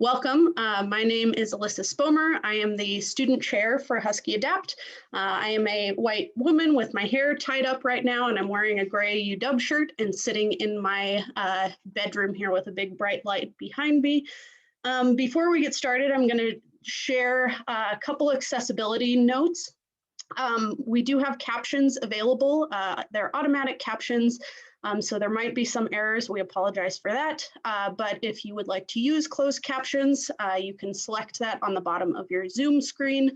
Welcome. My name is Alyssa Spomer. I am the student chair for Husky Adapt. I am a white woman with my hair tied up right now, and I'm wearing a gray UW shirt and sitting in my bedroom here with a big bright light behind me. Before we get started, I'm going to share a couple accessibility notes. We do have captions available. They're automatic captions. So there might be some errors. We apologize for that. But if you would like to use closed captions, you can select that on the bottom of your Zoom screen.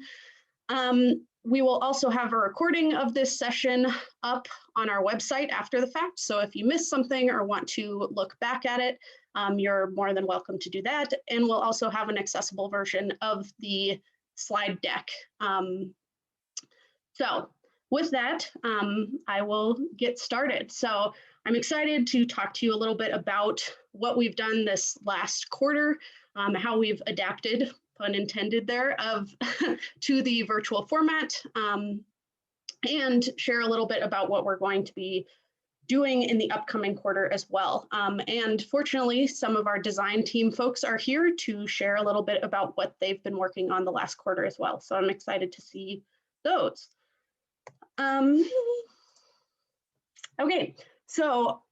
We will also have a recording of this session up on our website after the fact. So if you missed something or want to look back at it, you're more than welcome to do that. And we'll also have an accessible version of the slide deck. So with that, I will get started. So I'm excited to talk to you a little bit about what we've done this last quarter, how we've adapted, pun intended there, to the virtual format, and share a little bit about what we're going to be doing in the upcoming quarter as well. And fortunately, some of our design team folks are here to share a little bit about what they've been working on the last quarter as well. So I'm excited to see those. Okay, so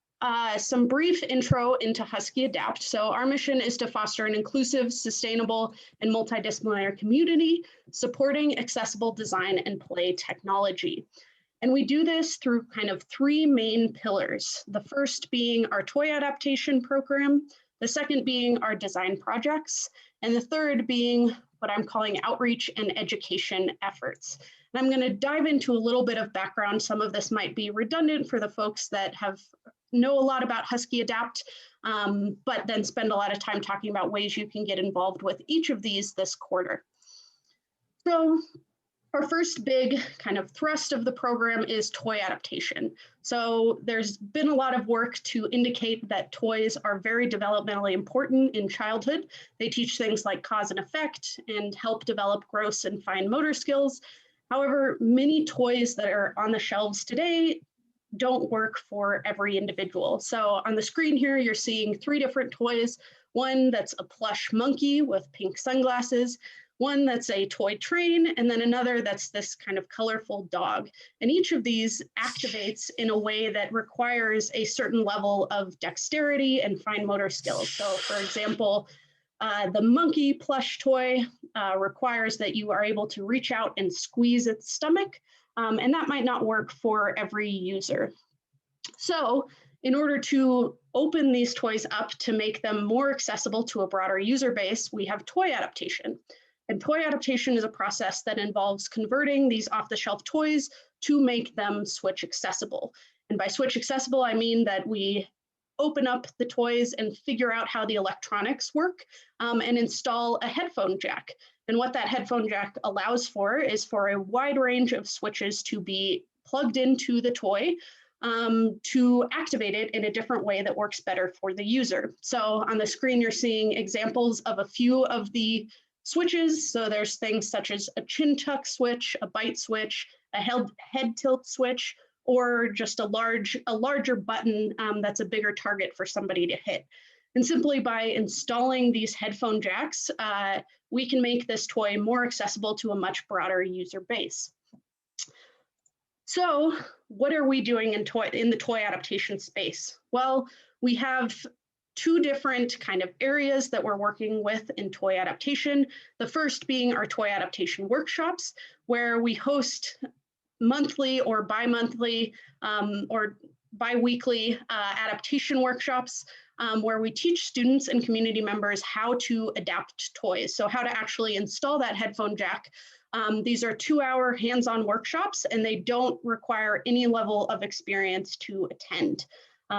some brief intro into Husky Adapt. So our mission is to foster an inclusive, sustainable, and multidisciplinary community supporting accessible design and play technology. And we do this through kind of three main pillars. The first being our toy adaptation program, the second being our design projects, and the third being what I'm calling outreach and education efforts. And I'm going to dive into a little bit of background. Some of this might be redundant for the folks that know a lot about Husky Adapt, but then spend a lot of time talking about ways you can get involved with each of these this quarter. So our first big kind of thrust of the program is toy adaptation. So there's been a lot of work to indicate that toys are very developmentally important in childhood. They teach things like cause and effect and help develop gross and fine motor skills. However, many toys that are on the shelves today don't work for every individual. So on the screen here, you're seeing three different toys. One that's a plush monkey with pink sunglasses, one that's a toy train, and then another that's this kind of colorful dog. And each of these activates in a way that requires a certain level of dexterity and fine motor skills. So for example, the monkey plush toy requires that you are able to reach out and squeeze its stomach, and that might not work for every user. So in order to open these toys up to make them more accessible to a broader user base, we have toy adaptation. And toy adaptation is a process that involves converting these off-the-shelf toys to make them Switch accessible. And by Switch accessible, I mean that we open up the toys and figure out how the electronics work and install a headphone jack. And what that headphone jack allows for is for a wide range of switches to be plugged into the toy to activate it in a different way that works better for the user. So on the screen, you're seeing examples of a few of the switches. So there's things such as a chin tuck switch, a bite switch, a head tilt switch, or just a larger button that's a bigger target for somebody to hit. And simply by installing these headphone jacks, we can make this toy more accessible to a much broader user base. So what are we doing in the toy adaptation space? Well, we have two different kind of areas that we're working with in toy adaptation. The first being our toy adaptation workshops, where we host monthly or bi-monthly or bi-weekly adaptation workshops where we teach students and community members how to adapt toys. So how to actually install that headphone jack. These are 2-hour hands-on workshops, and they don't require any level of experience to attend.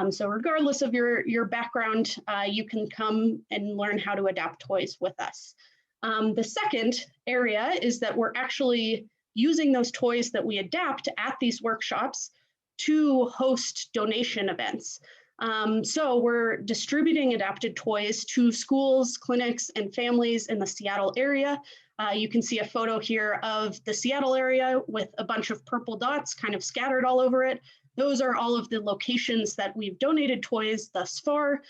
So regardless of your background, you can come and learn how to adapt toys with us. The second area is that we're actually using those toys that we adapt at these workshops to host donation events. So we're distributing adapted toys to schools, clinics, and families in the Seattle area. You can see a photo here of the Seattle area with a bunch of purple dots kind of scattered all over it. Those are all of the locations that we've donated toys thus far,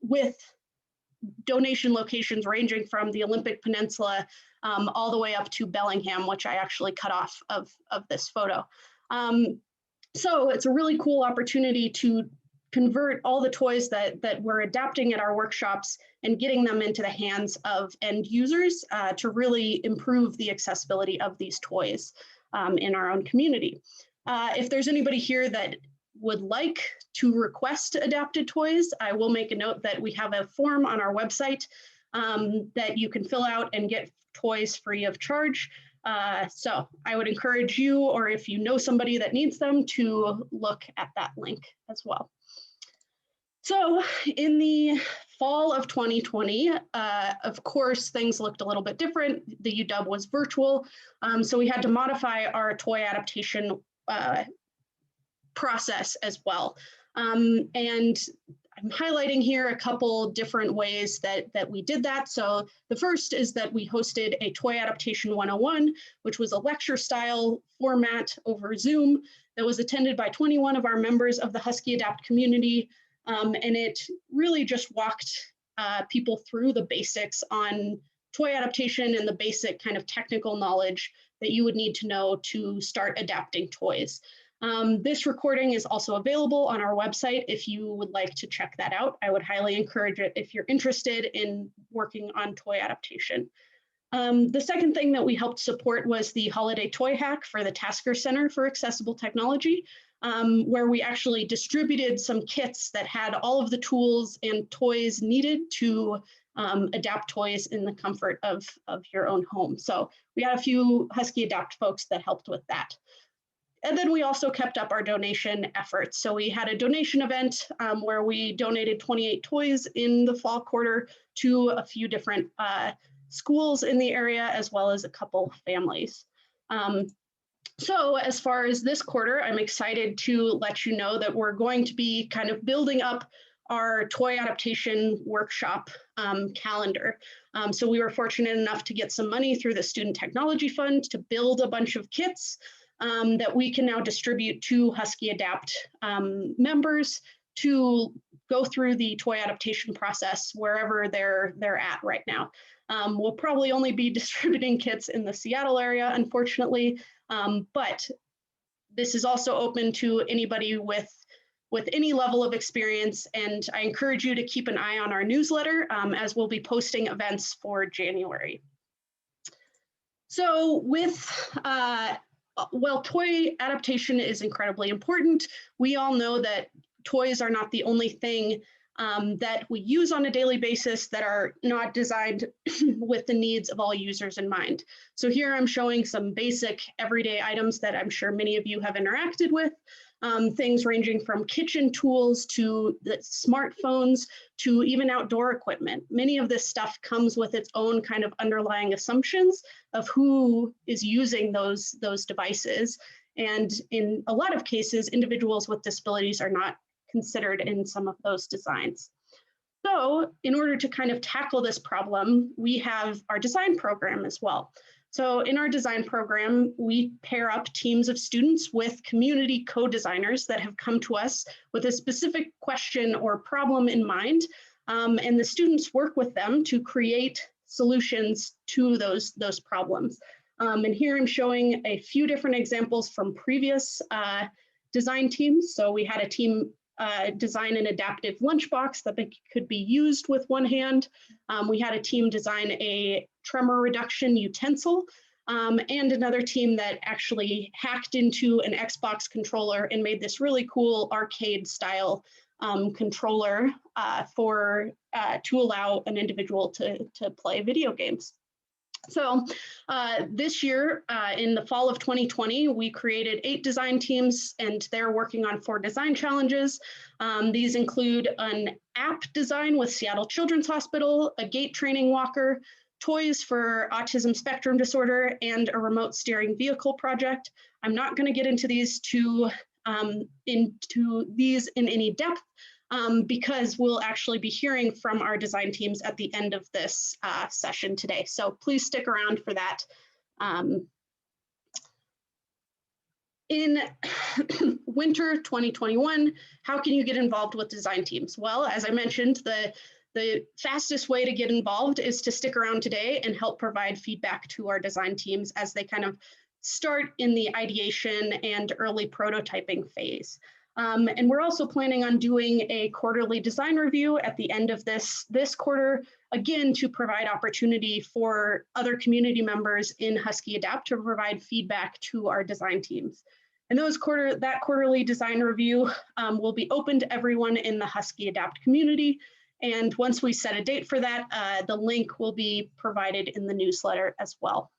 with donation locations ranging from the Olympic Peninsula all the way up to Bellingham, which I actually cut off of this photo. So it's a really cool opportunity to convert all the toys that we're adapting at our workshops and getting them into the hands of end users to really improve the accessibility of these toys in our own community. If there's anybody here that would like to request adapted toys, I will make a note that we have a form on our website that you can fill out and get toys free of charge. So I would encourage you, or if you know somebody that needs them, to look at that link as well. So in the fall of 2020, of course, things looked a little bit different. The UW was virtual, so we had to modify our toy adaptation process as well. And I'm highlighting here a couple different ways that we did that. So the first is that we hosted a Toy Adaptation 101, which was a lecture style format over Zoom that was attended by 21 of our members of the Husky Adapt community. And it really just walked people through the basics on toy adaptation and the basic kind of technical knowledge that you would need to know to start adapting toys. This recording is also available on our website if you would like to check that out. I would highly encourage it if you're interested in working on toy adaptation. The second thing that we helped support was the Holiday Toy Hack for the Tasker Center for Accessible Technology, where we actually distributed some kits that had all of the tools and toys needed to adapt toys in the comfort of your own home. So we had a few Husky Adapt folks that helped with that. And then we also kept up our donation efforts. So we had a donation event where we donated 28 toys in the fall quarter to a few different schools in the area, as well as a couple families. So as far as this quarter, I'm excited to let you know that we're going to be kind of building up our Toy Adaptation Workshop calendar. So we were fortunate enough to get some money through the Student Technology Fund to build a bunch of kits that we can now distribute to Husky Adapt members to go through the toy adaptation process wherever they're at right now. We'll probably only be distributing kits in the Seattle area, unfortunately, but this is also open to anybody with any level of experience, and I encourage you to keep an eye on our newsletter as we'll be posting events for January. So while toy adaptation is incredibly important, we all know that toys are not the only thing that we use on a daily basis that are not designed with the needs of all users in mind. So here I'm showing some basic everyday items that I'm sure many of you have interacted with, things ranging from kitchen tools to the smartphones to even outdoor equipment. Many of this stuff comes with its own kind of underlying assumptions of who is using those devices. And in a lot of cases, individuals with disabilities are not considered in some of those designs. So in order to kind of tackle this problem, we have our design program as well. So in our design program, we pair up teams of students with community co-designers that have come to us with a specific question or problem in mind. And the students work with them to create solutions to those problems. And here I'm showing a few different examples from previous design teams. So we had a team design an adaptive lunchbox that could be used with one hand. We had a team design a tremor reduction utensil, and another team that actually hacked into an Xbox controller and made this really cool arcade style controller to allow an individual to play video games. So this year, in the fall of 2020, we created 8 design teams, and they're working on 4 design challenges. These include an app design with Seattle Children's Hospital, a gait training walker, toys for autism spectrum disorder, and a remote steering vehicle project. I'm not going to get into these in any depth, because we'll actually be hearing from our design teams at the end of this session today. So please stick around for that. In winter 2021, how can you get involved with design teams? Well, as I mentioned, the the fastest way to get involved is to stick around today and help provide feedback to our design teams as they kind of start in the ideation and early prototyping phase. And we're also planning on doing a quarterly design review at the end of this quarter, again, to provide opportunity for other community members in Husky Adapt to provide feedback to our design teams. And that quarterly design review will be open to everyone in the Husky Adapt community. And once we set a date for that, the link will be provided in the newsletter as well.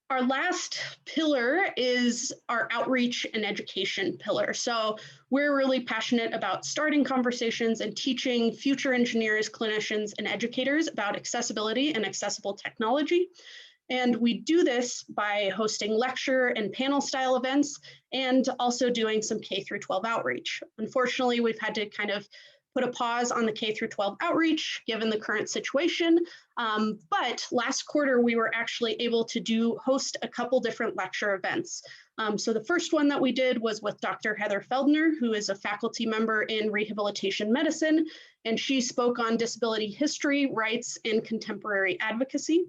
Our last pillar is our outreach and education pillar. So we're really passionate about starting conversations and teaching future engineers, clinicians, and educators about accessibility and accessible technology. And we do this by hosting lecture and panel style events and also doing some K-12 outreach. Unfortunately, we've had to kind of put a pause on the K-12 outreach given the current situation. But last quarter, we were actually able to host a couple different lecture events. So the first one that we did was with Dr. Heather Feldner, who is a faculty member in rehabilitation medicine, and she spoke on disability history, rights, and contemporary advocacy.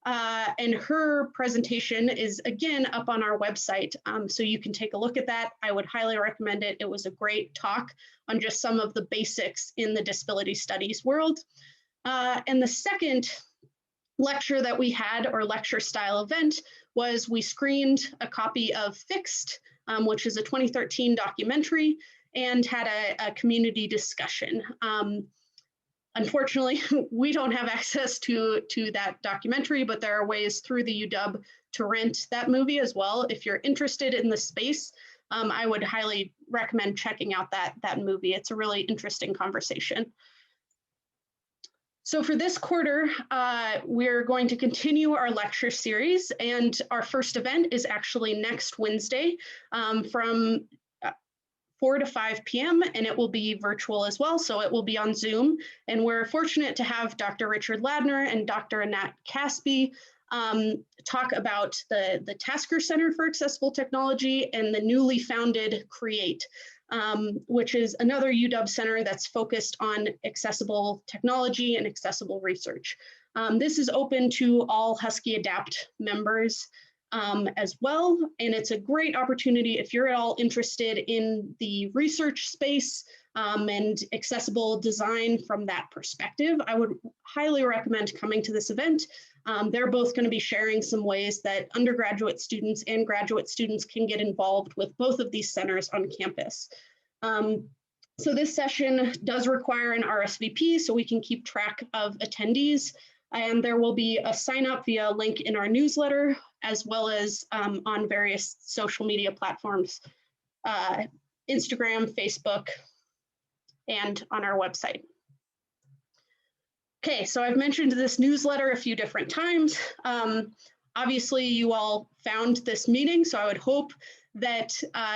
And her presentation is again up on our website, so you can take a look at that. I would highly recommend it. It was a great talk on just some of the basics in the disability studies world. And the second lecture that we had, or lecture style event, was we screened a copy of Fixed, which is a 2013 documentary, and had a community discussion. Unfortunately, we don't have access to that documentary, but there are ways through the UW to rent that movie as well. If you're interested in the space, I would highly recommend checking out that movie. It's a really interesting conversation. So for this quarter, we're going to continue our lecture series, and our first event is actually next Wednesday from 4 to 5 p.m. and it will be virtual as well, so it will be on Zoom. And we're fortunate to have Dr. Richard Ladner and Dr. Annette Caspi talk about the Tasker Center for Accessible Technology and the newly founded CREATE, which is another UW center that's focused on accessible technology and accessible research. This is open to all Husky Adapt members as well. And it's a great opportunity if you're at all interested in the research space and accessible design from that perspective. I would highly recommend coming to this event. They're both going to be sharing some ways that undergraduate students and graduate students can get involved with both of these centers on campus. So this session does require an RSVP so we can keep track of attendees. And there will be a sign up via a link in our newsletter, as well as on various social media platforms, Instagram, Facebook, and on our website. Okay, so I've mentioned this newsletter a few different times. Obviously, you all found this meeting, so I would hope that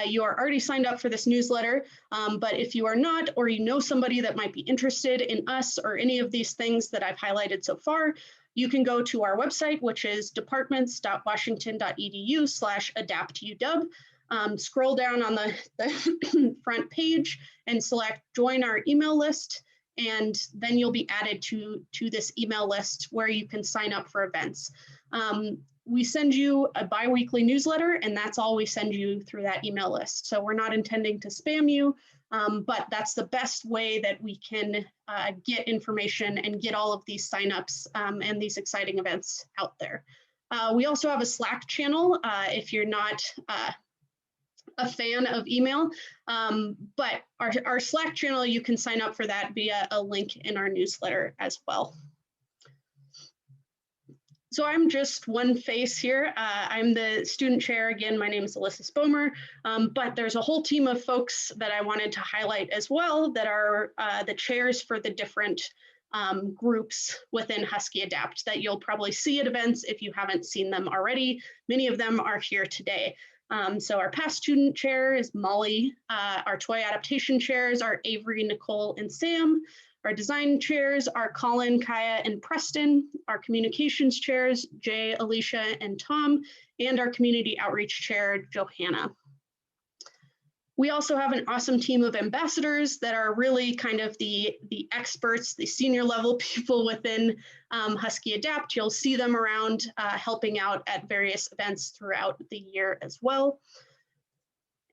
you are already signed up for this newsletter. But if you are not, or you know somebody that might be interested in us or any of these things that I've highlighted so far, you can go to our website, which is departments.washington.edu/adaptuw. Scroll down on the front page and select join our email list. And then you'll be added to this email list where you can sign up for events. We send you a bi-weekly newsletter, and that's all we send you through that email list. So we're not intending to spam you, but that's the best way that we can get information and get all of these signups and these exciting events out there. We also have a Slack channel if you're not a fan of email, but our Slack channel, you can sign up for that via a link in our newsletter as well. So I'm just one face here. I'm the student chair. Again, my name is Alyssa Spomer, but there's a whole team of folks that I wanted to highlight as well that are the chairs for the different groups within Husky Adapt that you'll probably see at events if you haven't seen them already. Many of them are here today. So our past student chair is Molly. Our toy adaptation chairs are Avery, Nicole, and Sam. Our design chairs are Colin, Kaya, and Preston. Our communications chairs, Jay, Alicia, and Tom, and our community outreach chair, Johanna. We also have an awesome team of ambassadors that are really kind of the experts, the senior level people within Husky Adapt. You'll see them around helping out at various events throughout the year as well.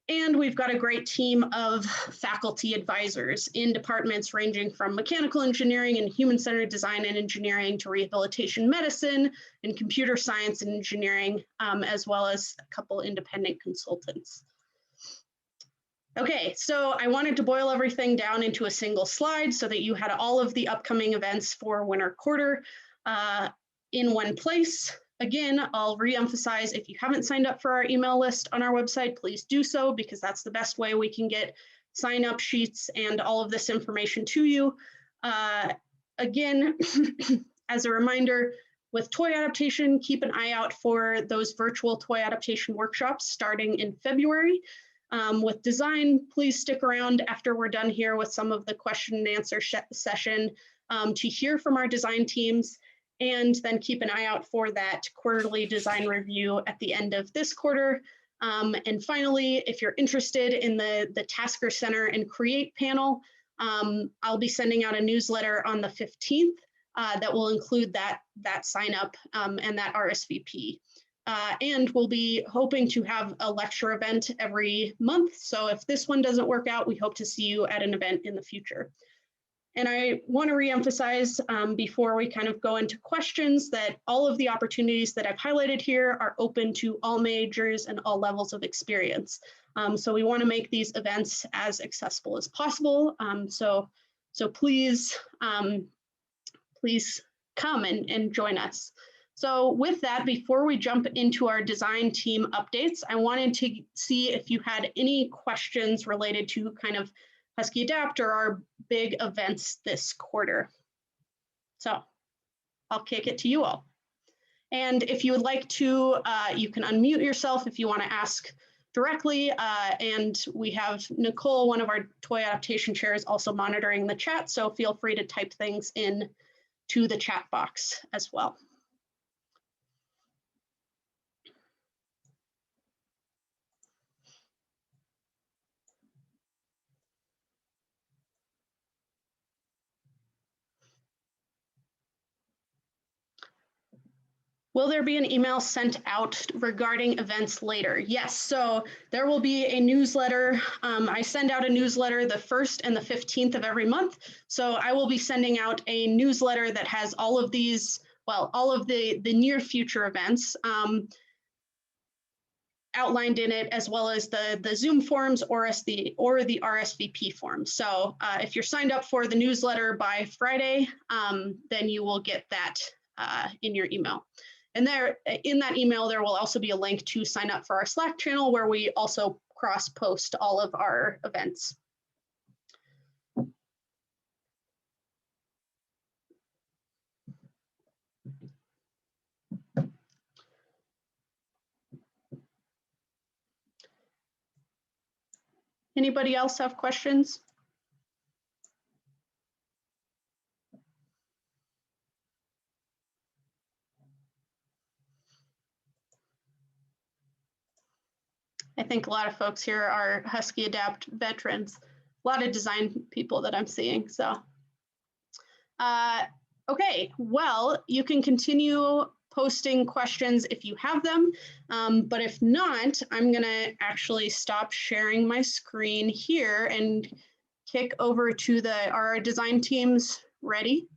And we've got a great team of faculty advisors in departments ranging from mechanical engineering and human-centered design and engineering to rehabilitation medicine and computer science and engineering, as well as a couple independent consultants. Okay, so I wanted to boil everything down into a single slide so that you had all of the upcoming events for winter quarter in one place. Again, I'll reemphasize, if you haven't signed up for our email list on our website, please do so, because that's the best way we can get sign-up sheets and all of this information to you. Again, as a reminder, with toy adaptation, keep an eye out for those virtual toy adaptation workshops starting in February. With design, please stick around after we're done here with some of the question and answer session to hear from our design teams, and then keep an eye out for that quarterly design review at the end of this quarter. And finally, if you're interested in the Tasker Center and Create panel, I'll be sending out a newsletter on the 15th that will include that sign up and that RSVP. And we'll be hoping to have a lecture event every month. So if this one doesn't work out, we hope to see you at an event in the future. And I want to reemphasize before we kind of go into questions that all of the opportunities that I've highlighted here are open to all majors and all levels of experience. So we want to make these events as accessible as possible. So please, please come and join us. So with that, before we jump into our design team updates, I wanted to see if you had any questions related to kind of Husky Adapt or our big events this quarter. So I'll kick it to you all. And if you would like to, you can unmute yourself if you want to ask directly. And we have Nicole, one of our toy adaptation chairs, also monitoring the chat. So feel free to type things in to the chat box as well. Will there be an email sent out regarding events later? Yes, so there will be a newsletter. I send out a newsletter the 1st and the 15th of every month. So I will be sending out a newsletter that has all of these, well, all of the near future events outlined in it, as well as the Zoom forms or the RSVP forms. So if you're signed up for the newsletter by Friday, then you will get that in your email. And there, in that email, there will also be a link to sign up for our Slack channel, where we also cross-post all of our events. Anybody else have questions? I think a lot of folks here are Husky Adapt veterans, a lot of design people that I'm seeing. So, okay, well, you can continue posting questions if you have them, but if not, I'm gonna actually stop sharing my screen here and kick over to our design teams ready.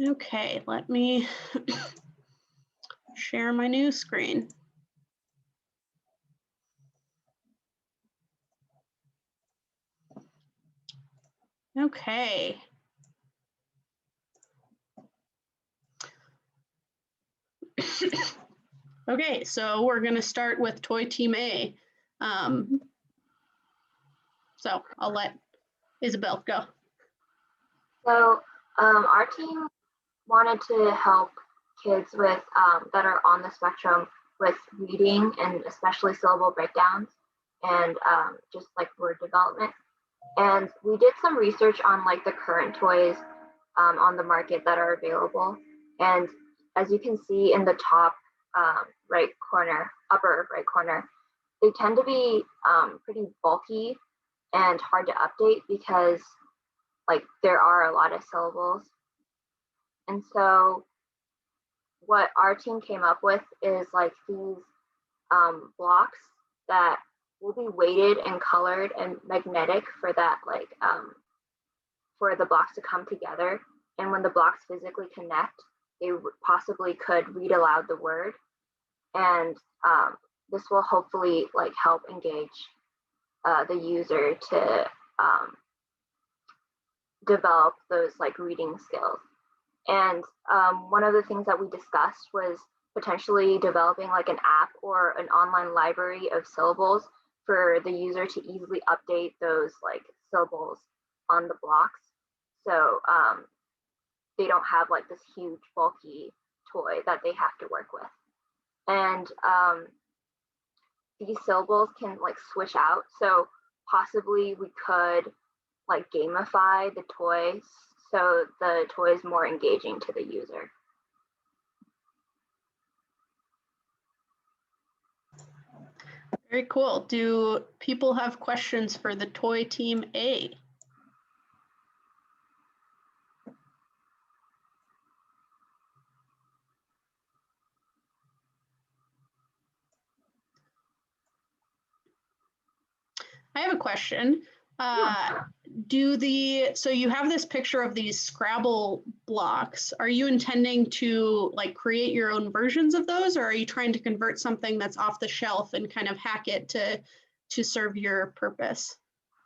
Okay, let me share my new screen. Okay. Okay, so we're going to start with Toy Team A. So I'll let Isabel go. So our team wanted to help kids with that are on the spectrum with reading, and especially syllable breakdowns and just like word development. And we did some research on like the current toys on the market that are available. And as you can see in the top right corner, upper right corner, they tend to be pretty bulky and hard to update because like there are a lot of syllables. And so what our team came up with is like these blocks that will be weighted and colored and magnetic for that, like for the blocks to come together. And when the blocks physically connect, they possibly could read aloud the word. And this will hopefully like help engage the user to develop those like reading skills. And one of the things that we discussed was potentially developing like an app or an online library of syllables for the user to easily update those like syllables on the blocks. So they don't have like this huge bulky toy that they have to work with. And these syllables can like switch out. So possibly we could like gamify the toy so the toy is more engaging to the user. Very cool. Do people have questions for the toy team A? I have a question. So you have this picture of these Scrabble blocks. Are you intending to like create your own versions of those, or are you trying to convert something that's off the shelf and kind of hack it to serve your purpose?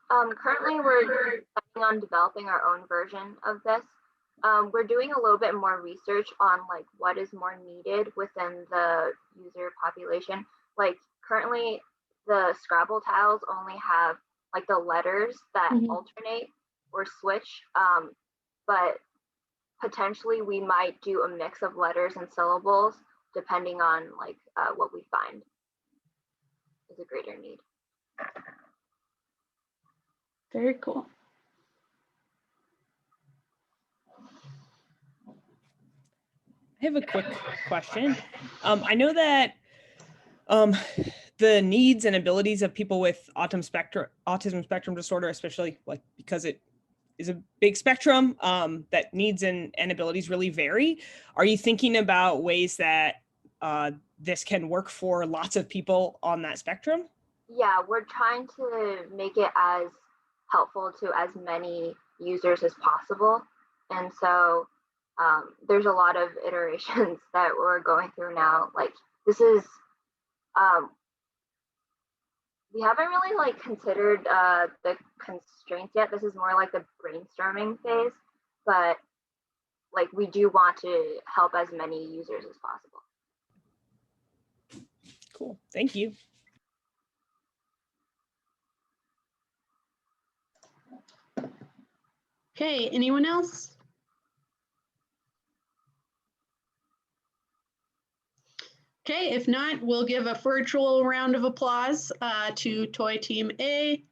Currently, we're working on developing our own version of this. We're doing a little bit more research on like what is more needed within the user population. Like currently, the Scrabble tiles only have like the letters that alternate or switch, but potentially we might do a mix of letters and syllables depending on like what we find is a greater need. Very cool. I have a quick question. I know that the needs and abilities of people with autism spectrum disorder, especially like because it is a big spectrum, that needs and abilities really vary. Are you thinking about ways that this can work for lots of people on that spectrum? Yeah, we're trying to make it as helpful to as many users as possible. And so there's a lot of iterations that we're going through now. Like this is, we haven't really like considered the constraints yet. This is more like the brainstorming phase, but like we do want to help as many users as possible. Cool, thank you. Okay, anyone else? Okay, if not, we'll give a virtual round of applause to Toy Team A.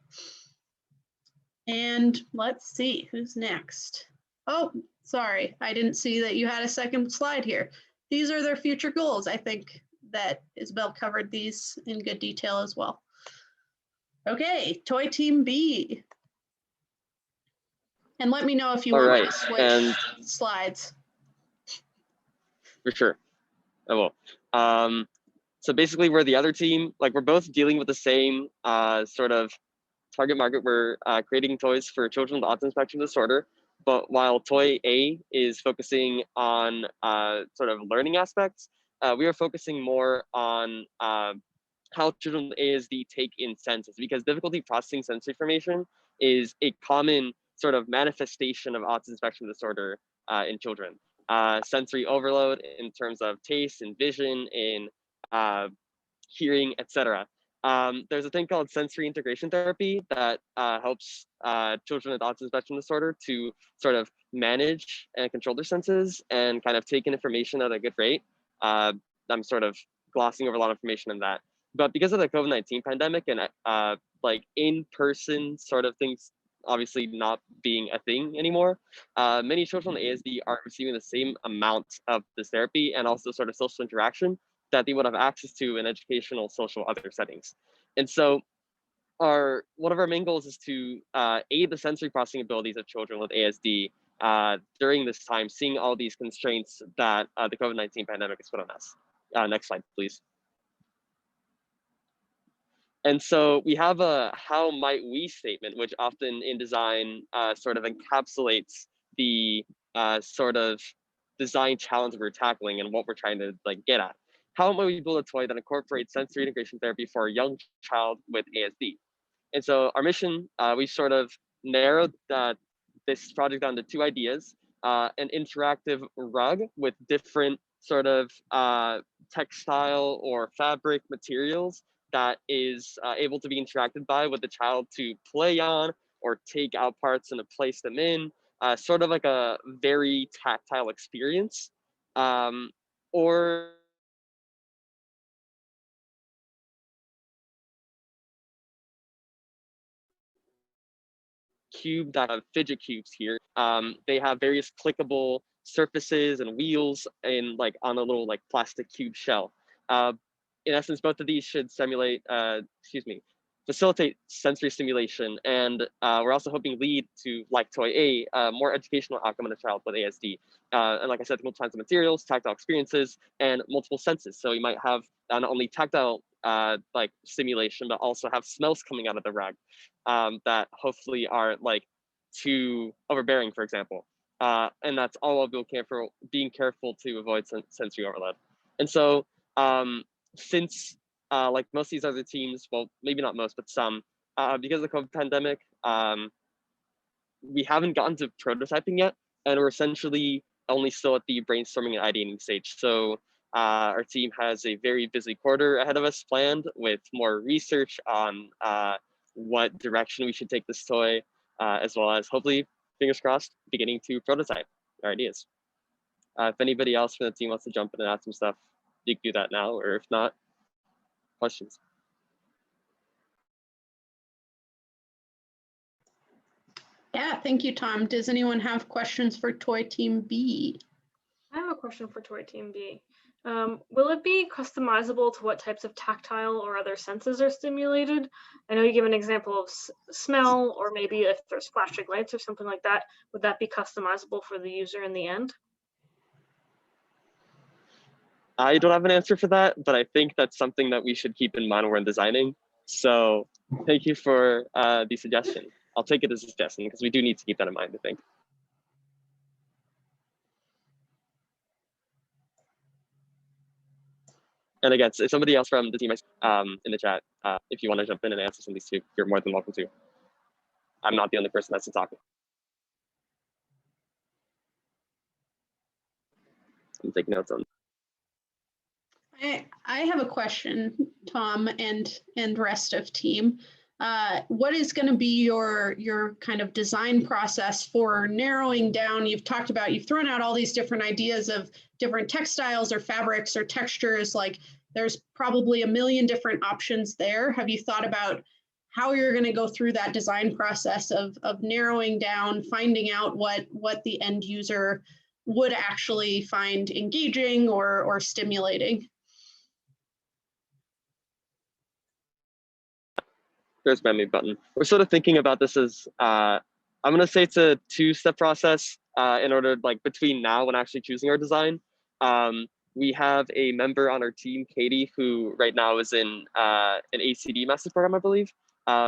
And let's see, who's next? Oh, sorry, I didn't see that you had a second slide here. These are their future goals. I think that Isabel covered these in good detail as well. Okay, Toy Team B. And let me know if you want to switch slides. For sure, I will. So basically we're the other team, like we're both dealing with the same sort of target market. We're creating toys for children with autism spectrum disorder, but while Toy A is focusing on sort of learning aspects, we are focusing more on how children with ASD take in senses, because difficulty processing sensory information is a common sort of manifestation of autism spectrum disorder in children. Sensory overload in terms of taste and vision and hearing, etc. There's a thing called sensory integration therapy that helps children with autism spectrum disorder to sort of manage and control their senses and kind of take in information at a good rate. I'm sort of glossing over a lot of information on that. But because of the COVID-19 pandemic and like in-person sort of things obviously not being a thing anymore, many children with ASD are receiving the same amount of this therapy and also sort of social interaction that they would have access to in educational, social, other settings. And so one of our main goals is to aid the sensory processing abilities of children with ASD during this time, seeing all these constraints that the COVID-19 pandemic has put on us. Next slide, please. And so we have a how might we statement, which often in design sort of encapsulates the sort of design challenge we're tackling and what we're trying to like get at. How might we build a toy that incorporates sensory integration therapy for a young child with ASD? And so our mission, we sort of narrowed this project down to 2 ideas, an interactive rug with different sort of textile or fabric materials that is able to be interacted by with the child to play on or take out parts and to place them in, sort of like a very tactile experience. Or cube that have fidget cubes here. They have various clickable surfaces and wheels and like on a little like plastic cube shell. In essence, both of these should facilitate sensory stimulation. And we're also hoping lead to, like Toy A, more educational outcome in a child with ASD. And like I said, multiple kinds of materials, tactile experiences, and multiple senses. So you might have not only tactile like stimulation, but also have smells coming out of the rug that hopefully aren't like too overbearing, for example. And that's all while being careful to avoid sensory overload. And so since like most of these other teams, well, maybe not most, but some, because of the COVID pandemic, we haven't gotten to prototyping yet, and we're essentially only still at the brainstorming and ideating stage. So our team has a very busy quarter ahead of us planned with more research on what direction we should take this toy, as well as hopefully, fingers crossed, beginning to prototype our ideas. If anybody else from the team wants to jump in and add some stuff, you can do that now, or if not, questions. Yeah, thank you, Tom. Does anyone have questions for Toy Team B? I have a question for Toy Team B. Will it be customizable to what types of tactile or other senses are stimulated? I know you give an example of smell, or maybe if there's flashing lights or something like that, would that be customizable for the user in the end? I don't have an answer for that, but I think that's something that we should keep in mind when we're designing. So thank you for the suggestion. I'll take it as a suggestion because we do need to keep that in mind, I think. And again, if somebody else from the team in the chat, if you want to jump in and answer some of these two, you're more than welcome to. I'm not the only person that's talking. I'm taking notes on. I have a question, Tom, and rest of team. What is going to be your kind of design process for narrowing down? You've thrown out all these different ideas of different textiles or fabrics or textures. Like there's probably a million different options there. Have you thought about how you're going to go through that design process of narrowing down, finding out what the end user would actually find engaging or stimulating? There's my mute button. We're sort of thinking about this as, I'm going to say it's a 2-step process in order, like between now and actually choosing our design. We have a member on our team, Katie, who right now is in an ACD master's program, I believe.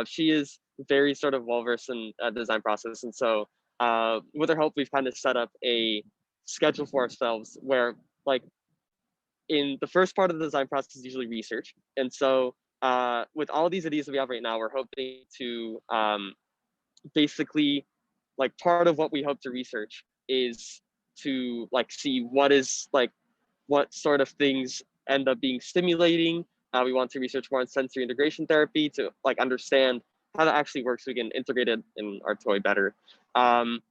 She is very sort of well-versed in the design process. And so with her help, we've kind of set up a schedule for ourselves where like in the first part of the design process is usually research. And so with all these ideas that we have right now, we're hoping to basically, like part of what we hope to research is to like see what sort of things end up being stimulating. We want to research more on sensory integration therapy to like understand how that actually works so we can integrate it in our toy better. And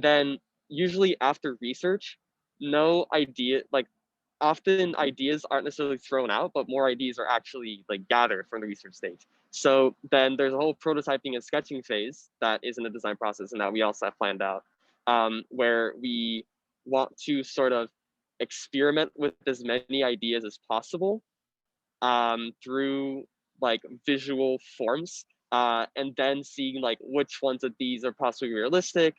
then usually after research, no idea, like often ideas aren't necessarily thrown out, but more ideas are actually like gathered from the research stage. So then there's a whole prototyping and sketching phase that is in the design process and that we also have planned out, where we want to sort of experiment with as many ideas as possible through like visual forms, and then seeing like which ones of these are possibly realistic.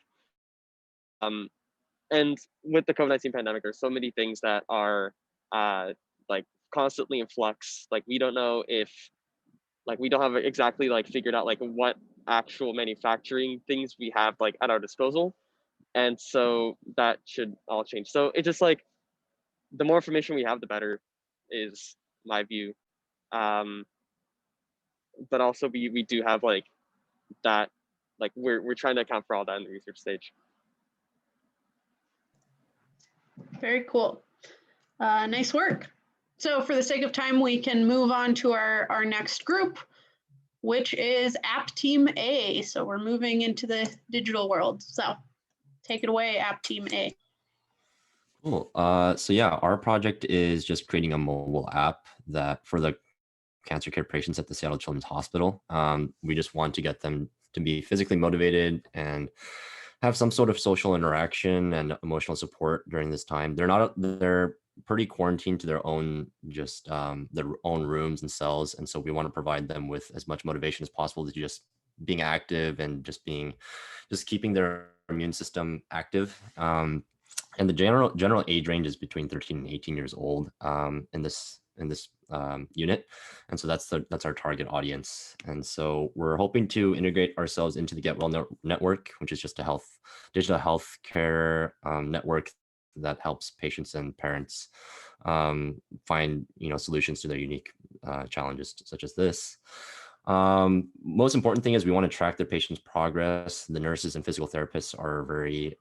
And with the COVID-19 pandemic, there's so many things that are like constantly in flux. Like we don't know if, like we don't have exactly like figured out like what actual manufacturing things we have like at our disposal. And so that should all change. So it just like, the more information we have, the better is my view. But also we do have like that, like we're trying to account for all that in the research stage. Very cool. Nice work. So for the sake of time, we can move on to our next group, which is App Team A. So we're moving into the digital world. So take it away, App Team A. Cool. So yeah, our project is just creating a mobile app that for the cancer care patients at the Seattle Children's Hospital. We just want to get them to be physically motivated and have some sort of social interaction and emotional support during this time. They're pretty quarantined to their own, just their own rooms and cells. And so we want to provide them with as much motivation as possible to just being active and just keeping their immune system active. And the general age range is between 13 and 18 years old in this unit, and so that's our target audience. And so we're hoping to integrate ourselves into the Get Well network, which is just a digital health care network that helps patients and parents find solutions to their unique challenges such as this. Most important thing is we want to track their patient's progress. The nurses and physical therapists are very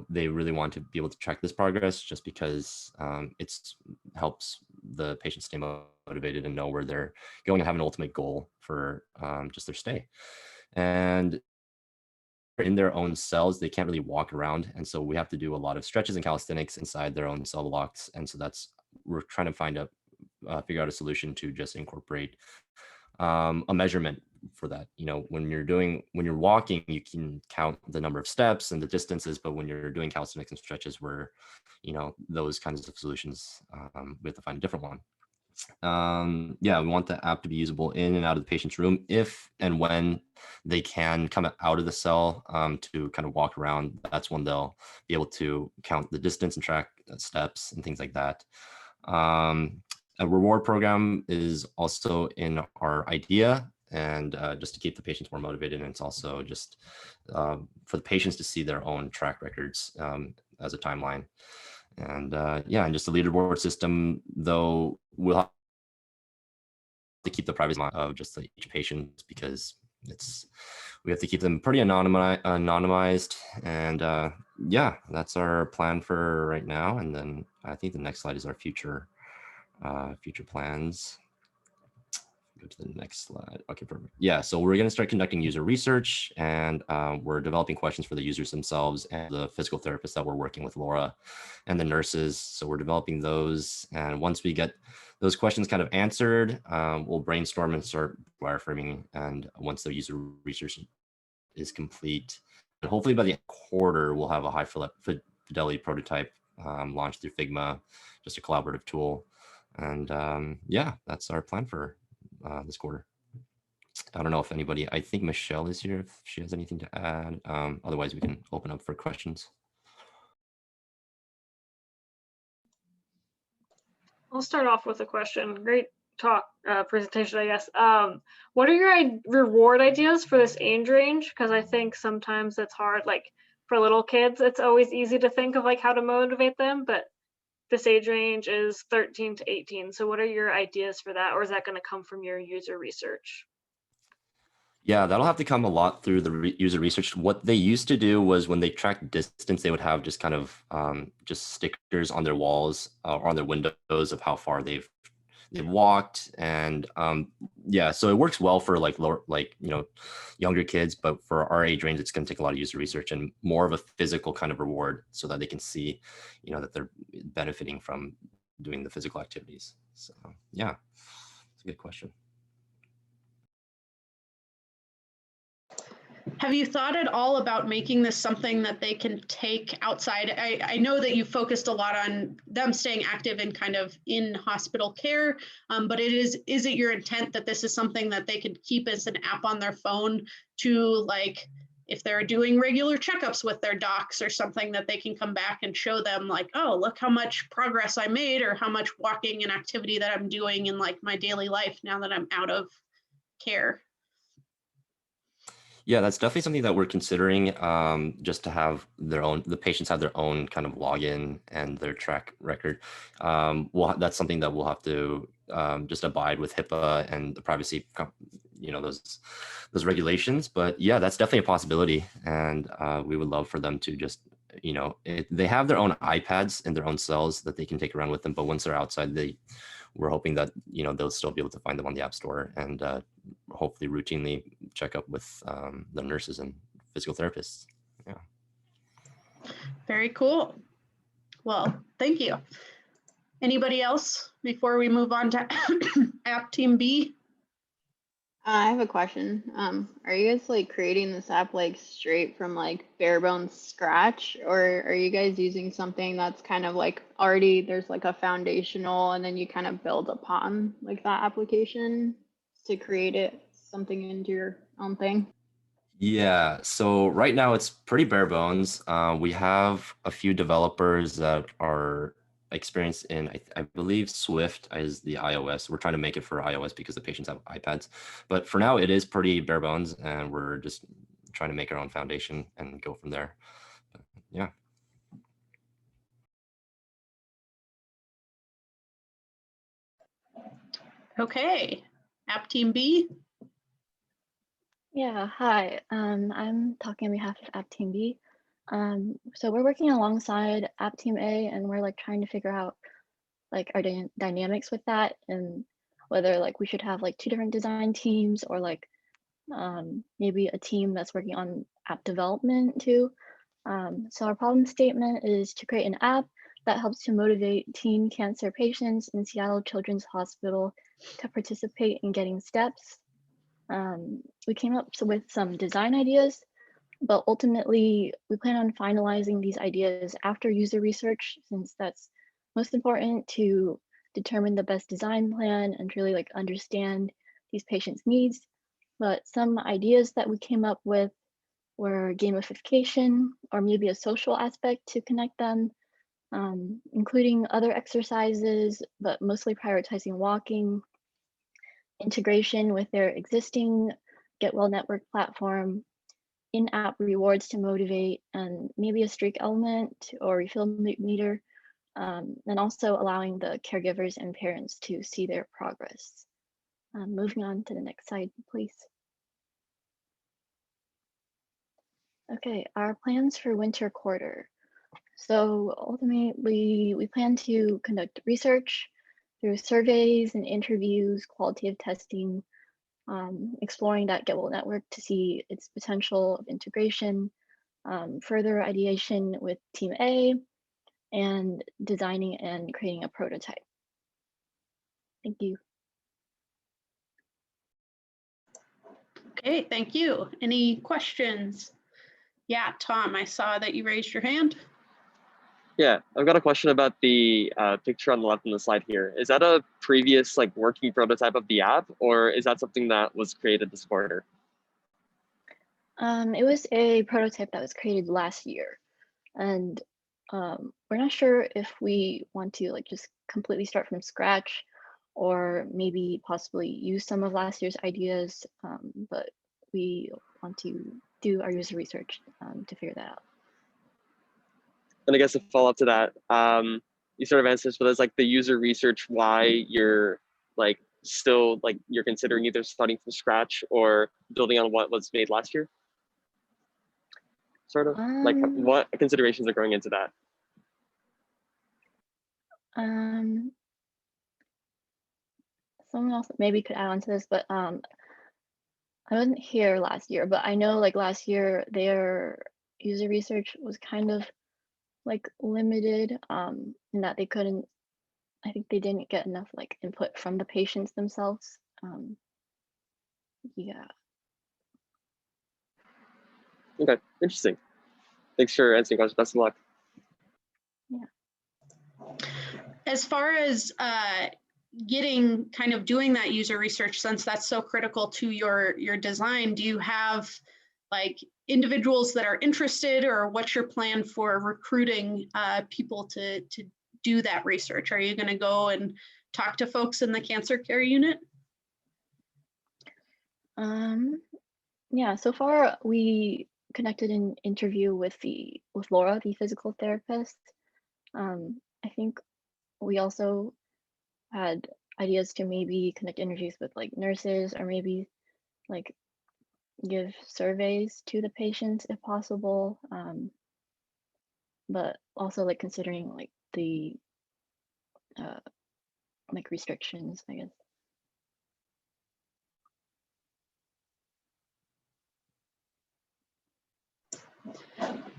they really want to be able to track this progress just because it helps the patient stay motivated and know where they're going and have an ultimate goal for just their stay. And in their own cells, they can't really walk around. And so we have to do a lot of stretches and calisthenics inside their own cell blocks. And so we're trying to figure out a solution to just incorporate a measurement for that. When you're walking, you can count the number of steps and the distances, but when you're doing calisthenics and stretches, where those kinds of solutions, we have to find a different one. We want the app to be usable in and out of the patient's room if and when they can come out of the cell to kind of walk around. That's when they'll be able to count the distance and track steps and things like that. A reward program is also in our idea, and just to keep the patients more motivated. And it's also just for the patients to see their own track records as a timeline. And and just a leaderboard system, though we'll have to keep the privacy of just each patient, because we have to keep them pretty anonymized. And that's our plan for right now. And then I think the next slide is our future plans. Go to the next slide. Okay, perfect. Yeah, so we're going to start conducting user research, and we're developing questions for the users themselves and the physical therapists that we're working with, Laura, and the nurses. So we're developing those, and once we get those questions kind of answered, we'll brainstorm and start wireframing. And once the user research is complete, and hopefully by the quarter, we'll have a high fidelity prototype launched through Figma, just a collaborative tool. And that's our plan for this quarter. I don't know if I think Michelle is here, if she has anything to add. Otherwise, we can open up for questions. I'll start off with a question. Great presentation, I guess. What are your reward ideas for this age range? Because I think sometimes it's hard, like for little kids, it's always easy to think of like how to motivate them, but this age range is 13 to 18. So what are your ideas for that? Or is that going to come from your user research? Yeah, that'll have to come a lot through the user research. What they used to do was when they tracked distance, they would have just kind of just stickers on their walls or on their windows of how far they've they've walked, and yeah, so it works well for like lower, like, you know, younger kids, but for our age range, it's going to take a lot of user research and more of a physical kind of reward so that they can see, you know, that they're benefiting from doing the physical activities. So yeah, it's a good question. Have you thought at all about making this something that they can take outside? I know that you focused a lot on them staying active and kind of in hospital care, but is it your intent that this is something that they could keep as an app on their phone to, like, if they're doing regular checkups with their docs or something, that they can come back and show them like, oh, look how much progress I made, or how much walking and activity that I'm doing in like my daily life now that I'm out of care? Yeah, that's definitely something that we're considering, just to have the patients have their own kind of login and their track record. That's something that we'll have to just abide with HIPAA and the privacy, you know, those regulations. But yeah, that's definitely a possibility. And we would love for them to just, you know, they have their own iPads in their own cells that they can take around with them. But once they're outside, we're hoping that, you know, they'll still be able to find them on the App Store and hopefully routinely check up with the nurses and physical therapists. Yeah. Very cool. Well, thank you. Anybody else before we move on to App Team B? I have a question. Are you guys like creating this app like straight from like bare bones scratch, or are you guys using something that's kind of like already there's like a foundational and then you kind of build upon like that application to create it something into your own thing? Yeah, so right now it's pretty bare bones. We have a few developers that are experienced in, I believe Swift is the iOS. We're trying to make it for iOS because the patients have iPads. But for now, it is pretty bare bones, and we're just trying to make our own foundation and go from there. But yeah. Okay, App Team B. Yeah, hi. I'm talking on behalf of App Team B. So we're working alongside App Team A, and we're like trying to figure out like our dynamics with that, and whether like we should have like two different design teams, or like maybe a team that's working on app development too. So our problem statement is to create an app that helps to motivate teen cancer patients in Seattle Children's Hospital to participate in getting steps. We came up with some design ideas, but ultimately we plan on finalizing these ideas after user research, since that's most important to determine the best design plan and really like understand these patients' needs. But some ideas that we came up with were gamification, or maybe a social aspect to connect them, including other exercises, but mostly prioritizing walking, integration with their existing Get Well Network platform, in-app rewards to motivate, and maybe a streak element or refill meter, and also allowing the caregivers and parents to see their progress. Moving on to the next slide, please. Okay, our plans for winter quarter. So ultimately, we plan to conduct research through surveys and interviews, qualitative testing, exploring that Get Well network to see its potential of integration, further ideation with Team A, and designing and creating a prototype. Thank you. Okay, thank you. Any questions? Yeah, Tom, I saw that you raised your hand. Yeah, I've got a question about the picture on the left on the slide here. Is that a previous like working prototype of the app, or is that something that was created this quarter? It was a prototype that was created last year, and we're not sure if we want to like just completely start from scratch, or maybe possibly use some of last year's ideas, but we want to do our user research to figure that out. And I guess a follow up to that, you sort of answered this, but it's like the user research, why you're like still like you're considering either starting from scratch or building on what was made last year. Sort of like what considerations are going into that? someone else maybe could add on to this, but I wasn't here last year, but I know like last year their user research was kind of like limited in that they couldn't, I think they didn't get enough like input from the patients themselves. Yeah. Okay, interesting. Thanks for answering questions. Best of luck. As far as doing that user research, since that's so critical to your design, do you have like individuals that are interested, or what's your plan for recruiting people to do that research? Are you going to go and talk to folks in the cancer care unit? Yeah, so far we conducted an interview with Laura, the physical therapist. I think we also had ideas to maybe conduct interviews with like nurses, or maybe like give surveys to the patients if possible. But also like considering like the like restrictions, I guess.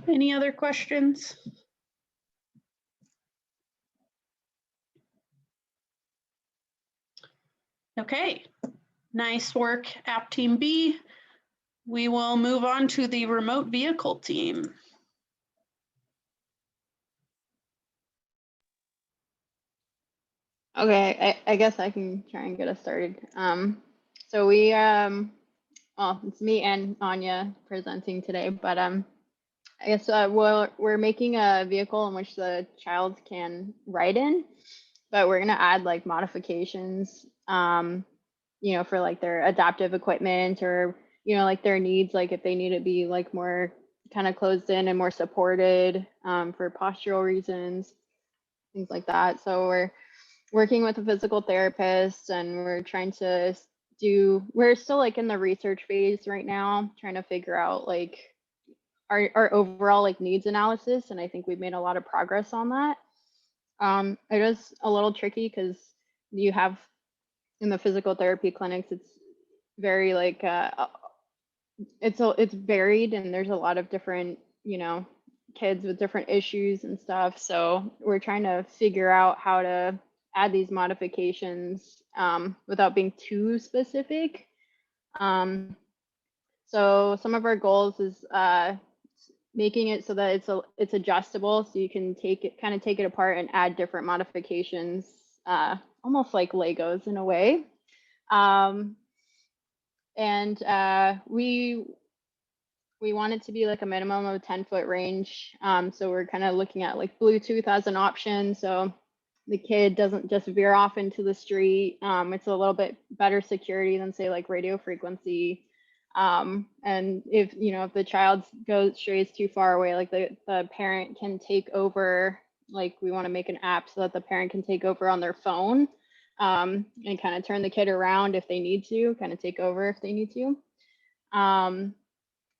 Any other questions? Okay, nice work, App Team B. We will move on to the remote vehicle team. Okay, I guess I can try and get us started. So we, well, it's me and Anya presenting today, but I guess we're making a vehicle in which the child can ride in, but we're gonna add like modifications, you know, for like their adaptive equipment, or, you know, like their needs, like if they need to be like more kind of closed in and more supported for postural reasons, things like that. So we're working with a physical therapist, and we're trying to we're still like in the research phase right now, trying to figure out like our overall like needs analysis. And I think we've made a lot of progress on that. It is a little tricky because you have in the physical therapy clinics, it's very like it's varied, and there's a lot of different, you know, kids with different issues and stuff. So we're trying to figure out how to add these modifications without being too specific. So some of our goals is making it so that it's adjustable, so you can take it apart and add different modifications, almost like Legos in a way. And we want it to be like a minimum of 10-foot range. So we're kind of looking at like Bluetooth as an option, so the kid doesn't just veer off into the street. It's a little bit better security than say like radio frequency. And if, you know, if the child strays too far away, like the parent can take over. Like we want to make an app so that the parent can take over on their phone, and kind of turn the kid around if they need to, kind of take over if they need to.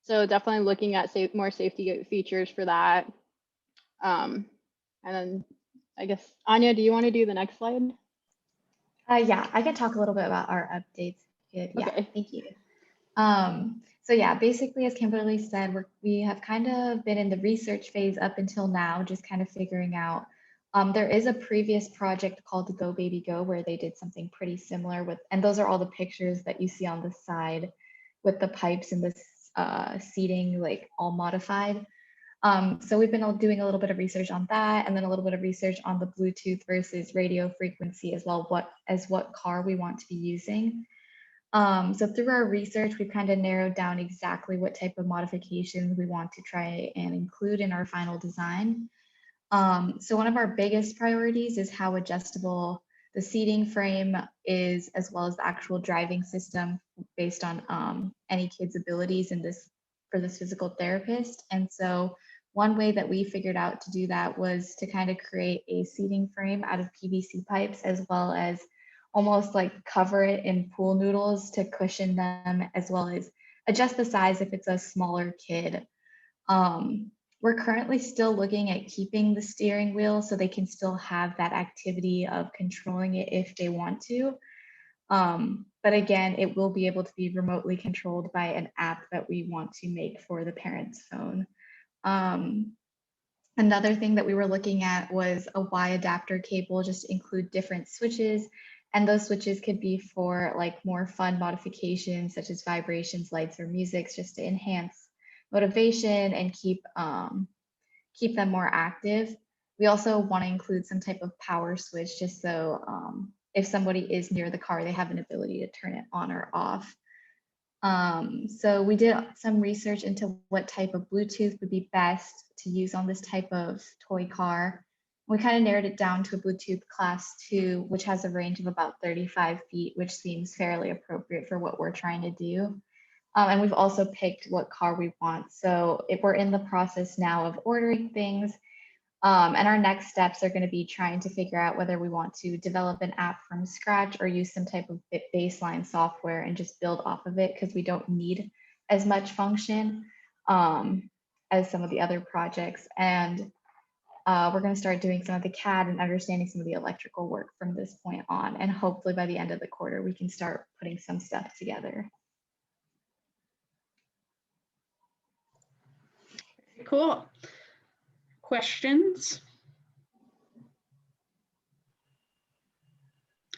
So definitely looking at more safety features for that. And then I guess, Anya, do you want to do the next slide? Yeah, I can talk a little bit about our updates. Yeah, Okay. thank you. So yeah, basically, as Kimberly said, we have kind of been in the research phase up until now, just kind of figuring out. There is a previous project called Go Baby Go where they did something pretty similar with, and those are all the pictures that you see on the side with the pipes and the seating like all modified. So we've been doing a little bit of research on that, and then a little bit of research on the Bluetooth versus radio frequency as well, what car we want to be using. So through our research, we've kind of narrowed down exactly what type of modifications we want to try and include in our final design. So one of our biggest priorities is how adjustable the seating frame is, as well as the actual driving system based on any kid's abilities for this physical therapist. And so one way that we figured out to do that was to kind of create a seating frame out of PVC pipes, as well as almost like cover it in pool noodles to cushion them, as well as adjust the size if it's a smaller kid. We're currently still looking at keeping the steering wheel so they can still have that activity of controlling it if they want to. But again, it will be able to be remotely controlled by an app that we want to make for the parent's phone. Another thing that we were looking at was a Y adapter cable, just to include different switches. And those switches could be for like more fun modifications, such as vibrations, lights, or music, just to enhance motivation and keep them more active. We also want to include some type of power switch, just so if somebody is near the car, they have an ability to turn it on or off. So we did some research into what type of Bluetooth would be best to use on this type of toy car. We kind of narrowed it down to a Bluetooth class 2, which has a range of about 35 feet, which seems fairly appropriate for what we're trying to do. And we've also picked what car we want. So if we're in the process now of ordering things, and our next steps are going to be trying to figure out whether we want to develop an app from scratch or use some type of baseline software and just build off of it, because we don't need as much function as some of the other projects. And we're going to start doing some of the CAD and understanding some of the electrical work from this point on. And hopefully by the end of the quarter, we can start putting some stuff together. Cool. Questions?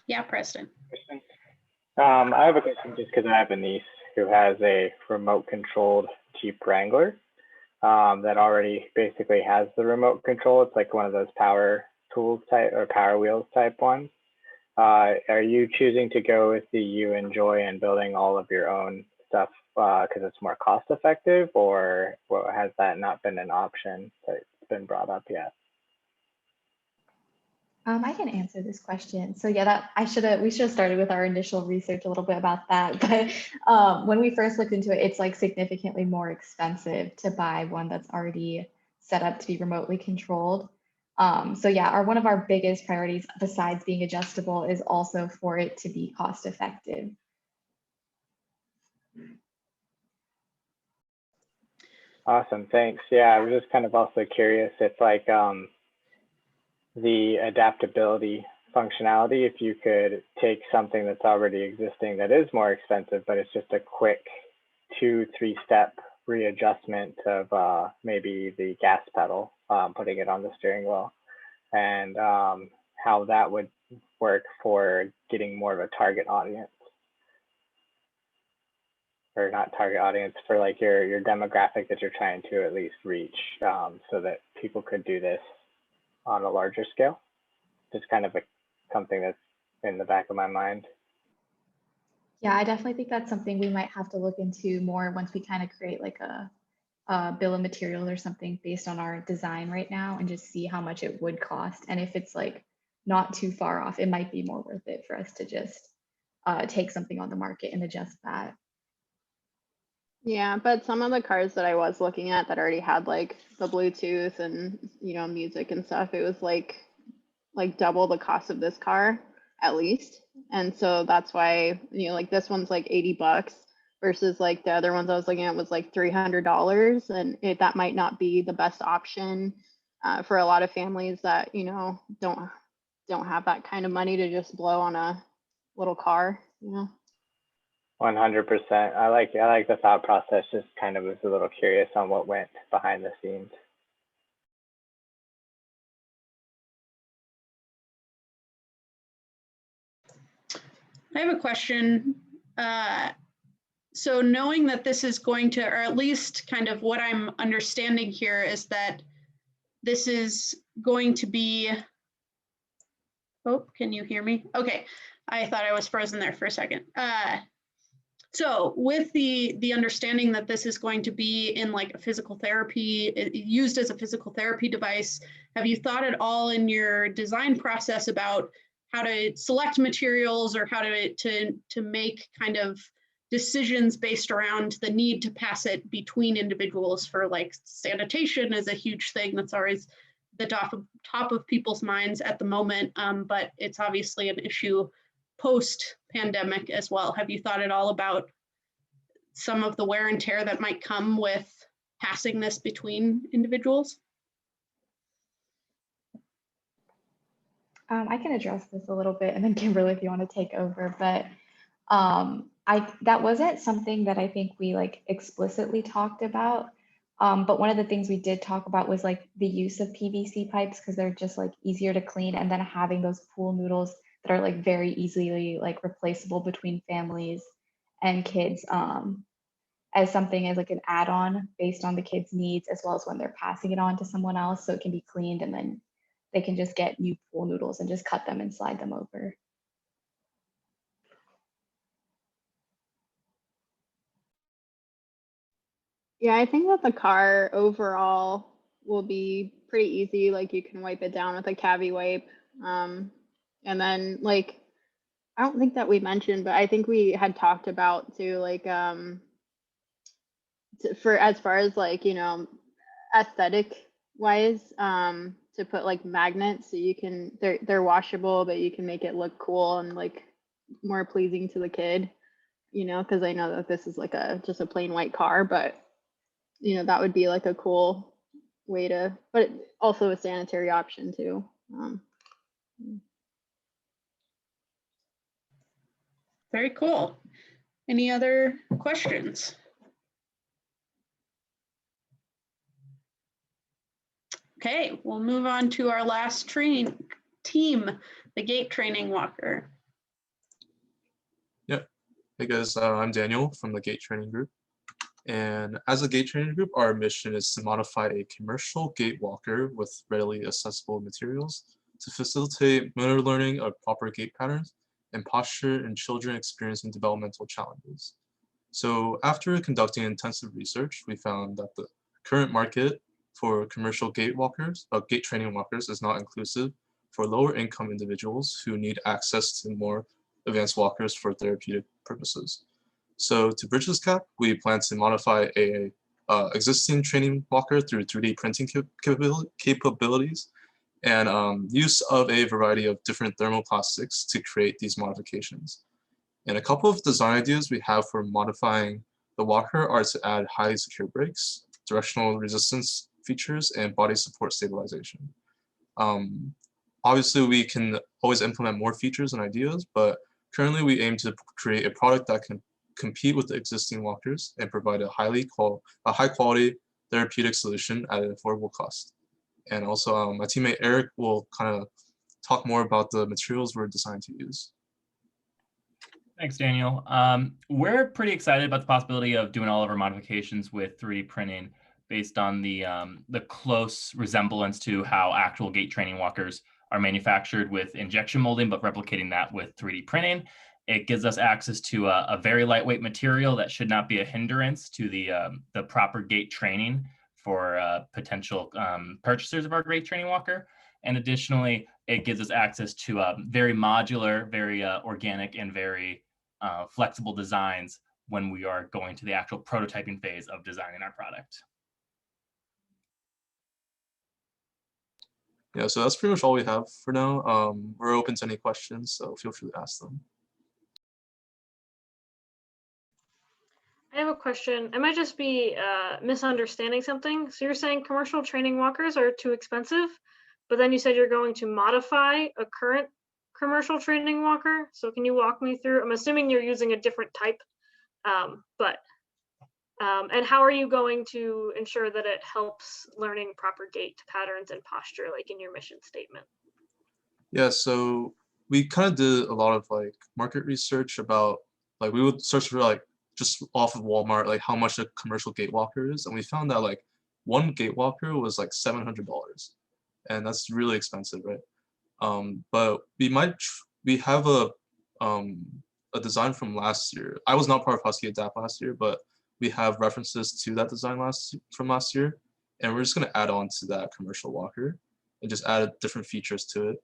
Yeah, Preston. I have a question just because I have a niece who has a remote controlled Jeep Wrangler that already basically has the remote control. It's like one of those power tools type or power wheels type ones. Are you choosing to go with the You Enjoy and building all of your own stuff because it's more cost effective, or has that not been an option that's been brought up yet? I can answer this question. So yeah, we should have started with our initial research a little bit about that. But when we first looked into it, it's like significantly more expensive to buy one that's already set up to be remotely controlled. So yeah, one of our biggest priorities, besides being adjustable, is also for it to be cost effective. Awesome, thanks. Yeah, I was just kind of also curious if like the adaptability functionality, if you could take something that's already existing that is more expensive, but it's just a quick 2-3 step readjustment of maybe the gas pedal, putting it on the steering wheel, and how that would work for getting more of a target audience. Or not target audience, for like your demographic that you're trying to at least reach, so that people could do this on a larger scale. Just kind of something that's in the back of my mind. Yeah, I definitely think that's something we might have to look into more once we kind of create like a bill of materials or something based on our design right now, and just see how much it would cost. And if it's like not too far off, it might be more worth it for us to just take something on the market and adjust that. Yeah, but some of the cars that I was looking at that already had like the Bluetooth and, you know, music and stuff, it was like double the cost of this car at least. And so that's why, you know, like this one's like $80 versus like the other ones I was looking at was like $300. And that might not be the best option for a lot of families that, you know, don't have that kind of money to just blow on a little car, you know. 100%. I like the thought process. Just kind of was a little curious on what went behind the scenes. I have a question. So knowing that this is going to, or at least kind of what I'm understanding here is that this is going to be, oh, can you hear me? Okay, I thought I was frozen there for a second. So with the understanding that this is going to be in like a physical therapy, used as a physical therapy device, have you thought at all in your design process about how to select materials or how to make kind of decisions based around the need to pass it between individuals? For like sanitation is a huge thing that's always the top of people's minds at the moment, but it's obviously an issue post-pandemic as well. Have you thought at all about some of the wear and tear that might come with passing this between individuals? I can address this a little bit, and then Kimberly, if you want to take over. But That wasn't something that I think we like explicitly talked about. But one of the things we did talk about was like the use of PVC pipes because they're just like easier to clean, and then having those pool noodles that are like very easily like replaceable between families and kids as something as like an add-on based on the kids' needs, as well as when they're passing it on to someone else, so it can be cleaned and then they can just get new pool noodles and just cut them and slide them over. Yeah, I think that the car overall will be pretty easy. Like you can wipe it down with a cavi wipe. And then like, I don't think that we mentioned, but I think we had talked about too, like, for as far as like, you know, aesthetic wise, to put like magnets so you can, they're washable, but you can make it look cool and like more pleasing to the kid, you know, because I know that this is like just a plain white car, but you know, that would be like a cool way to, but also a sanitary option too. Very cool. Any other questions? Okay, we'll move on to our last team, the gate training walker. Yep. Hey guys, I'm Daniel from the Gate Training Group. And as a gate training group, our mission is to modify a commercial gate walker with readily accessible materials to facilitate motor learning of proper gait patterns and posture in children experiencing developmental challenges. So after conducting intensive research, we found that the current market for commercial gate walkers, gate training walkers, is not inclusive for lower income individuals who need access to more advanced walkers for therapeutic purposes. So to bridge this gap, we plan to modify a existing training walker through 3D printing capabilities and use of a variety of different thermoplastics to create these modifications. And a couple of design ideas we have for modifying the walker are to add highly secure brakes, directional resistance features, and body support stabilization. Obviously, we can always implement more features and ideas, but currently we aim to create a product that can compete with the existing walkers and provide a high quality therapeutic solution at an affordable cost. And also my teammate Eric will kind of talk more about the materials we're designed to use. Thanks, Daniel. We're pretty excited about the possibility of doing all of our modifications with 3D printing based on the close resemblance to how actual gait training walkers are manufactured with injection molding, but replicating that with 3D printing. It gives us access to a very lightweight material that should not be a hindrance to the proper gait training for potential purchasers of our gait training walker. And additionally, it gives us access to very modular, very organic, and very flexible designs when we are going to the actual prototyping phase of designing our product. Yeah, so that's pretty much all we have for now. We're open to any questions, so feel free to ask them. I have a question. I might just be misunderstanding something. So you're saying commercial training walkers are too expensive, but then you said you're going to modify a current commercial training walker. So can you walk me through? I'm assuming you're using a different type, and how are you going to ensure that it helps learning proper gait patterns and posture, like in your mission statement? Yeah, so we kind of did a lot of like market research about, like we would search for like just off of Walmart, like how much a commercial gate walker is. And we found that like one gate walker was like $700. And that's really expensive, right? But we have a design from last year. I was not part of Husky Adapt last year, but we have references to that design from last year. And we're just gonna add on to that commercial walker and just add different features to it.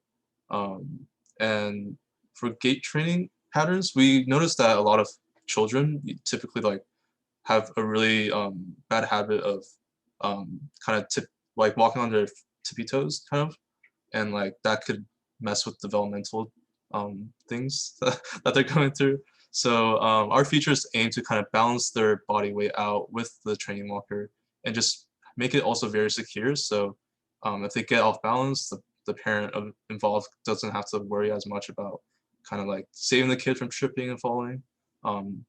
And for gait training patterns, we noticed that a lot of children typically like have a really bad habit of kind of like walking on their tippy toes kind of, and like that could mess with developmental things that they're going through. So our features aim to kind of balance their body weight out with the training walker and just make it also very secure. So if they get off balance, the parent involved doesn't have to worry as much about kind of like saving the kid from tripping and falling.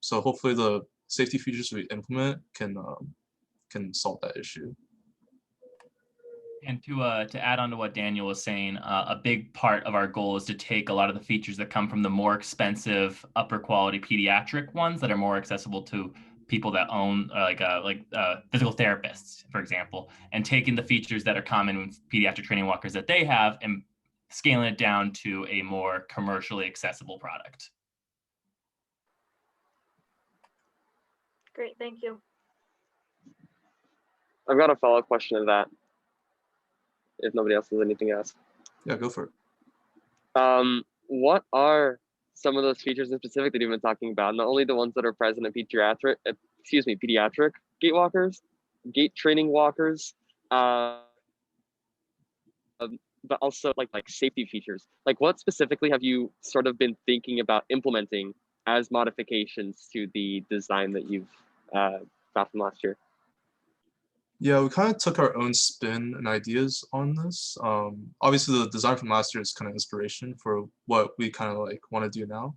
So hopefully the safety features we implement can solve that issue. And to add on to what Daniel was saying, a big part of our goal is to take a lot of the features that come from the more expensive, upper quality pediatric ones that are more accessible to people that own physical therapists, for example, and taking the features that are common with pediatric training walkers that they have and scaling it down to a more commercially accessible product. Great, thank you. I've got a follow-up question to that, if nobody else has anything to ask. Yeah, go for it. What are some of those features in specific that you've been talking about? Not only the ones that are present in pediatric gait walkers, gait training walkers, but also like safety features. Like what specifically have you sort of been thinking about implementing as modifications to the design that you've got from last year? Yeah, we kind of took our own spin and ideas on this. Obviously, the design from last year is kind of inspiration for what we kind of like want to do now.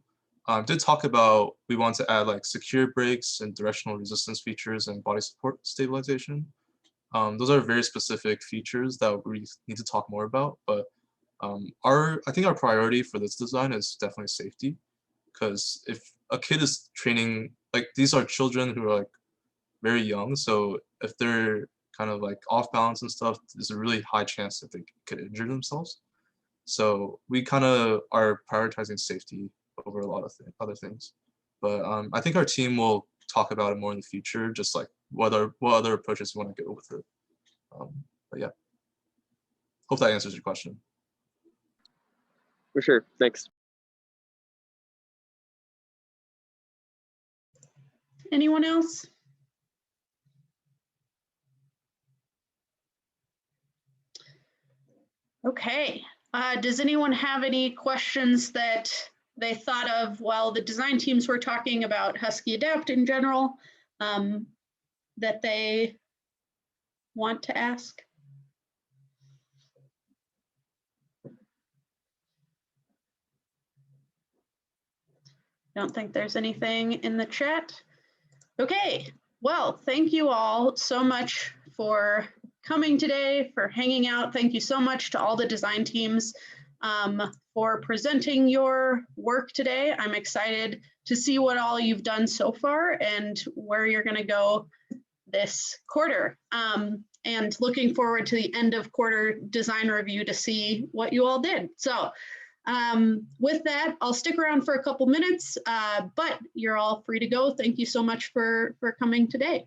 Did talk about we want to add like secure brakes and directional resistance features and body support stabilization. Those are very specific features that we need to talk more about. But I think our priority for this design is definitely safety, because if a kid is training, like these are children who are like very young, so if they're kind of like off balance and stuff, there's a really high chance that they could injure themselves. So we kind of are prioritizing safety over a lot of other things. But I think our team will talk about it more in the future, just like what other approaches we want to go with it. But yeah, hope that answers your question. For sure, thanks. Anyone else? Okay, does anyone have any questions that they thought of while the design teams were talking about Husky Adapt in general that they want to ask? Don't think there's anything in the chat. Okay, well, thank you all so much for coming today, for hanging out. Thank you so much to all the design teams for presenting your work today. I'm excited to see what all you've done so far and where you're going to go this quarter. And looking forward to the end of quarter design review to see what you all did. So with that, I'll stick around for a couple minutes, but you're all free to go. Thank you so much for coming today.